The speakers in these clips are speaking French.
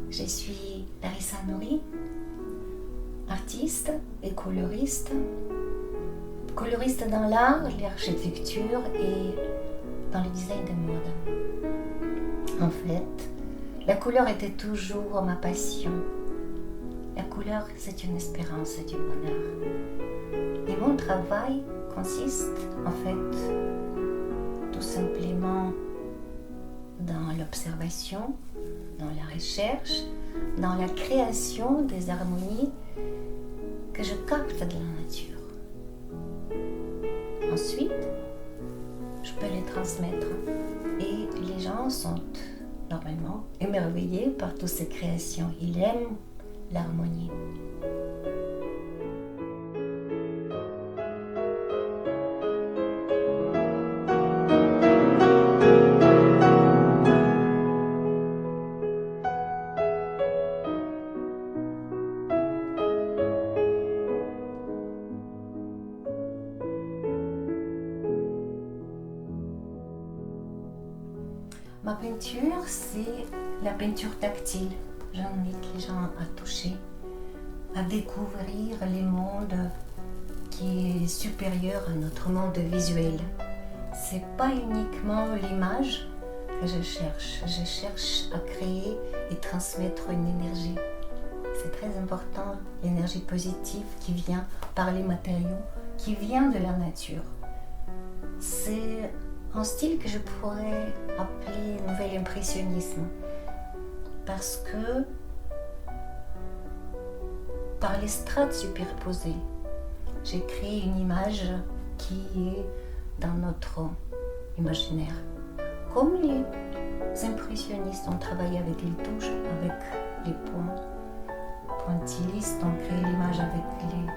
Je suis Larissa Nouri, artiste et coloriste dans l'art, l'architecture et dans le design de mode. En fait, la couleur était toujours ma passion. La couleur, c'est une espérance du bonheur. Et mon travail consiste en fait tout simplement dans l'observation, dans la recherche, dans la création des harmonies que je capte de la nature. Ensuite, je peux les transmettre et les gens sont normalement émerveillés par toutes ces créations. Ils aiment l'harmonie. Ma peinture, c'est la peinture tactile. J'invite les gens à toucher, à découvrir le monde qui est supérieur à notre monde visuel. C'est pas uniquement l'image que je cherche à créer et transmettre une énergie. C'est très important, l'énergie positive qui vient par les matériaux, qui vient de la nature. C'est un style que je pourrais appeler nouvel impressionnisme parce que par les strates superposées, j'ai créé une image qui est dans notre imaginaire. Comme les impressionnistes ont travaillé avec les touches, avec les points pointillistes, ont créé l'image avec les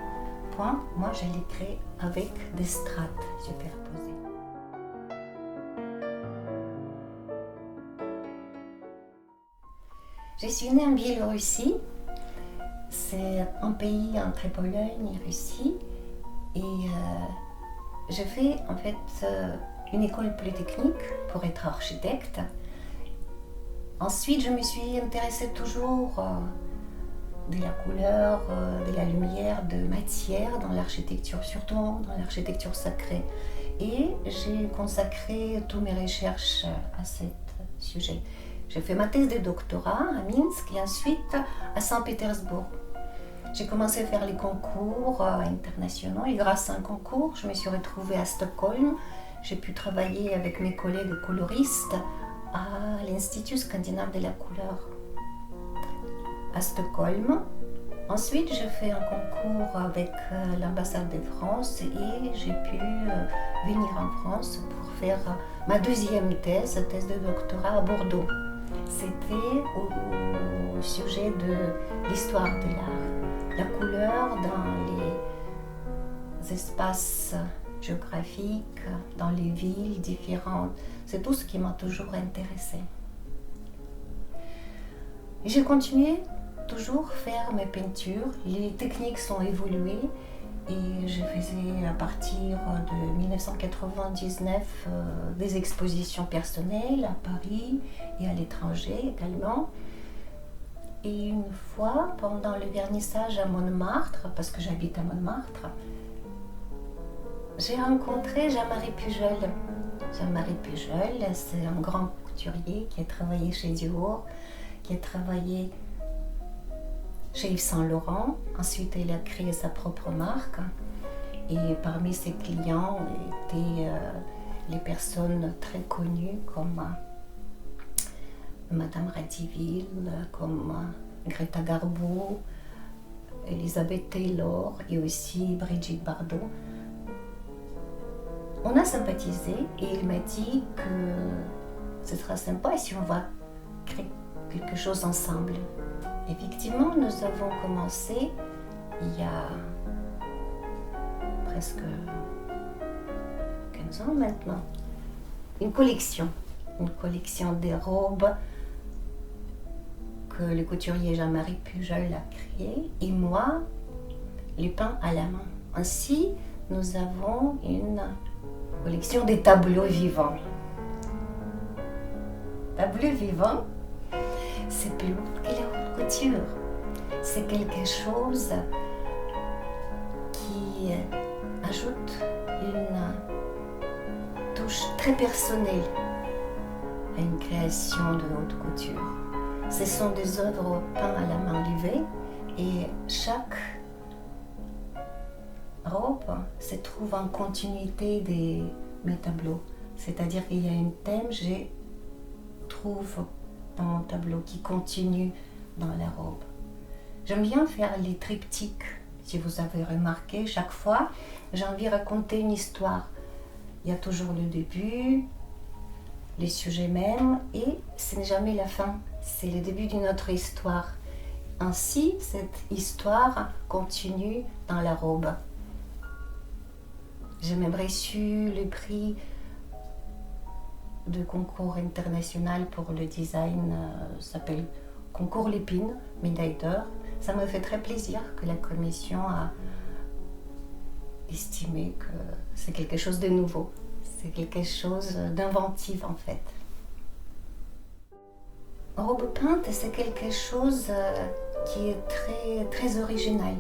points, moi je l'ai créé avec des strates superposées. Je suis née en Biélorussie, c'est un pays entre Pologne et Russie, et j'ai fait en fait une école polytechnique pour être architecte. Ensuite, je me suis intéressée toujours de la couleur, de la lumière, de matière dans l'architecture, surtout dans l'architecture sacrée. Et j'ai consacré toutes mes recherches à ce sujet. J'ai fait ma thèse de doctorat à Minsk et ensuite à Saint-Pétersbourg. J'ai commencé à faire les concours internationaux et grâce à un concours, je me suis retrouvée à Stockholm. J'ai pu travailler avec mes collègues coloristes à l'Institut scandinave de la couleur à Stockholm. Ensuite, j'ai fait un concours avec l'ambassade de France et j'ai pu venir en France pour faire ma deuxième thèse de doctorat à Bordeaux. C'était au sujet de l'histoire de l'art, la couleur dans les espaces géographiques, dans les villes différentes. C'est tout ce qui m'a toujours intéressée. Et j'ai continué toujours faire mes peintures. Les techniques sont évoluées et je faisais à partir de 1999 des expositions personnelles à Paris et à l'étranger également. Et une fois, pendant le vernissage à Montmartre, parce que j'habite à Montmartre, j'ai rencontré Jean-Marie Pujol. Jean-Marie Pujol, c'est un grand couturier qui a travaillé chez Dior, qui a travaillé chez Yves Saint Laurent. Ensuite, il a créé sa propre marque. Et parmi ses clients étaient les personnes très connues comme Madame Radziwill, comme Greta Garbo, Elizabeth Taylor et aussi Brigitte Bardot. On a sympathisé et il m'a dit que ce sera sympa si on va créer quelque chose ensemble. Effectivement, nous avons commencé il y a presque 15 ans maintenant, une collection des robes que le couturier Jean-Marie Pujol a créé et moi, les peins à la main. Ainsi, nous avons une collection des tableaux vivants. Tableaux vivants, c'est plus lourd que la couture. C'est quelque chose qui ajoute une touche très personnelle à une création de haute couture. Ce sont des œuvres peintes à la main levée et chaque robe se trouve en continuité de mes tableaux. C'est-à-dire qu'il y a un thème, je trouve dans mon tableau qui continue dans la robe. J'aime bien faire les triptyques. Si vous avez remarqué, chaque fois, j'ai envie de raconter une histoire. Il y a toujours le début, les sujets même, et ce n'est jamais la fin. C'est le début d'une autre histoire. Ainsi, cette histoire continue dans la robe. J'ai même reçu le prix de concours international pour le design, s'appelle Concours Lépine, médaille d'or. Ça me fait très plaisir que la commission a estimé que c'est quelque chose de nouveau. C'est quelque chose d'inventif en fait. Robe peinte, c'est quelque chose qui est très, très original.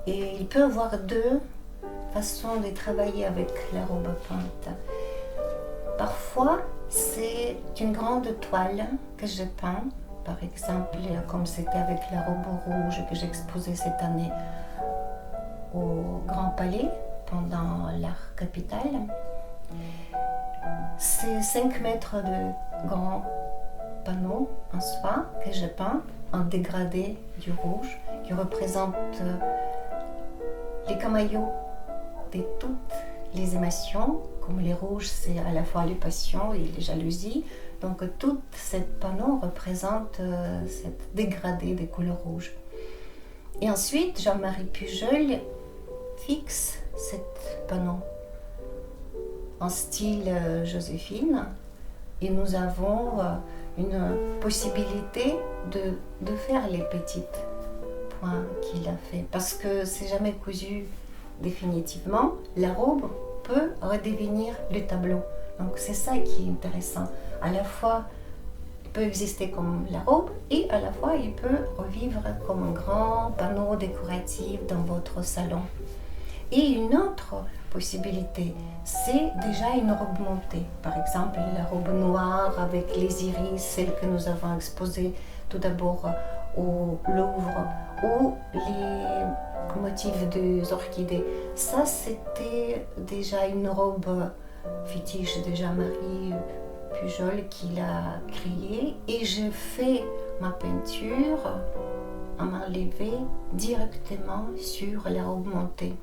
Et il peut y avoir deux façons de travailler avec la robe peinte. Parfois, c'est une grande toile que je peins. Par exemple, comme c'était avec la robe rouge que j'exposais cette année au Grand Palais pendant l'Art Capital. C'est 5 mètres de grand panneau en soie que je peins en dégradé du rouge qui représente les camaillots de toutes les émotions, comme les rouges c'est à la fois les passions et les jalousies. Donc tout ce panneau représente cette dégradé des couleurs rouges. Et ensuite, Jean-Marie Pujol fixe ce panneau en style Joséphine et nous avons une possibilité de faire les petits points qu'il a fait parce que c'est jamais cousu définitivement. La robe peut redevenir le tableau. Donc c'est ça qui est intéressant. À la fois, il peut exister comme la robe et à la fois, il peut revivre comme un grand panneau décoratif dans votre salon. Et une autre possibilité, c'est déjà une robe montée. Par exemple, la robe noire avec les iris, celle que nous avons exposée tout d'abord au Louvre, ou les motifs des orchidées. Ça, c'était déjà une robe fétiche de Jean-Marie Pujol qui l'a créée. Et je fais ma peinture à main levée directement sur la robe montée.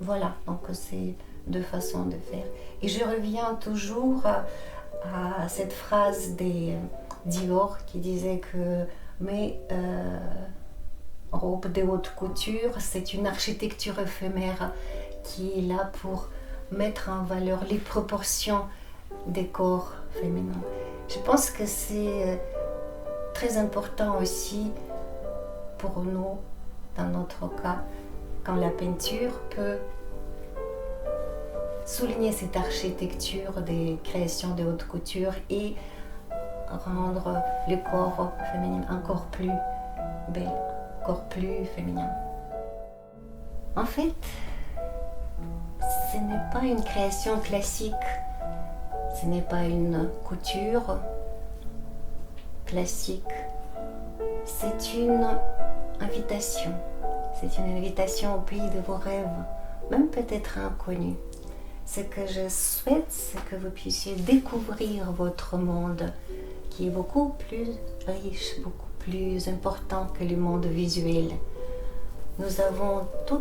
Voilà, donc c'est deux façons de faire. Et je reviens toujours à cette phrase de Dior qui disait que mes robes de haute couture, c'est une architecture éphémère qui est là pour mettre en valeur les proportions des corps féminins. Je pense que c'est très important aussi pour nous, dans notre cas, quand la peinture peut souligner cette architecture des créations de haute couture et rendre le corps féminin encore plus bel, encore plus féminin. En fait, ce n'est pas une création classique, ce n'est pas une couture classique, c'est une invitation. C'est une invitation au pays de vos rêves, même peut-être inconnus. Ce que je souhaite, c'est que vous puissiez découvrir votre monde, qui est beaucoup plus riche, beaucoup plus important que le monde visuel. Nous avons tout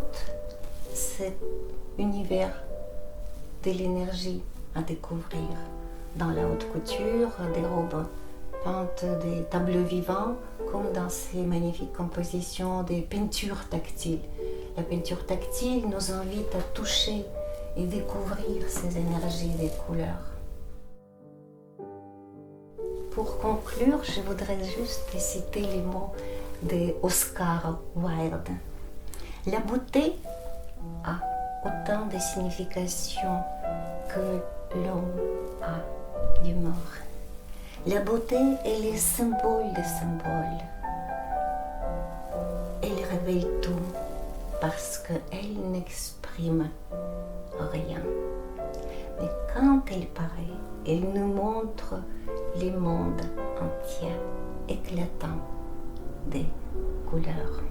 cet univers de l'énergie à découvrir dans la haute couture, des robes peintes, des tableaux vivants, comme dans ces magnifiques compositions des peintures tactiles. La peinture tactile nous invite à toucher et découvrir ces énergies des couleurs. Pour conclure, je voudrais juste citer les mots d'Oscar Wilde. La beauté a autant de significations que l'homme a d'humeur. La beauté est le symbole des symboles. révèle tout parce qu'elle n'exprime rien. Mais quand elle paraît, elle nous montre les mondes entiers éclatants des couleurs.